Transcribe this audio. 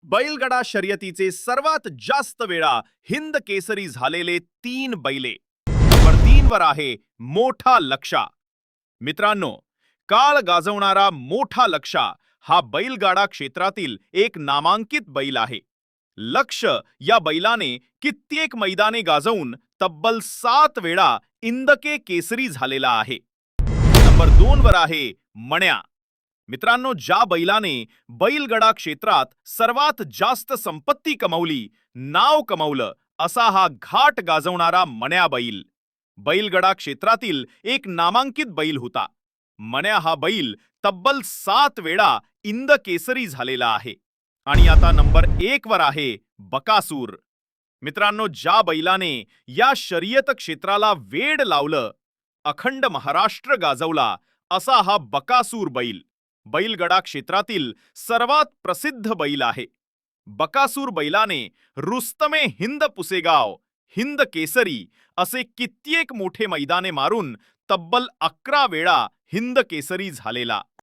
बैलगाडा शर्यतीचे सर्वात जास्त वेळा हिंद केसरी झालेले 3 बैले. नंबर 3 वर आहे मोठा लक्षा. मित्रांनो, काळ गाजवणारा मोठा लक्षा हा बैलगाडा क्षेत्रातील एक नामांकित बैल आहे. लक्ष या बैलाने कित्येक मैदाने गाजवून तब्बल 7 वेळा इंदके केसरी झालेला आहे. नंबर 2 वर आहे मण्या. मित्रांनो, ज्या बैलाने बैलगाडा क्षेत्रात सर्वात जास्त संपत्ती कमवली, नाव कमवलं, असा हा घाट गाजवणारा मण्या बैल. बैलगाडा क्षेत्रातील एक नामांकित बैल होता. मण्या हा बैल तब्बल 7 वेळा इंद केसरी झालेला आहे. आणि आता नंबर 1 वर आहे बकासूर. मित्रांनो, ज्या बैलाने या शर्यत क्षेत्राला वेड लावलं, अखंड महाराष्ट्र गाजवला, असा हा बकासूर बैल बैलगाडा क्षेत्रातील सर्वात प्रसिद्ध बैल आहे. बकासूर बैलाने रुस्तमे हिंद पुसेगाव, हिंद केसरी असे कित्येक मोठे मैदाने मारून तब्बल 11 वेळा हिंद केसरी झालेला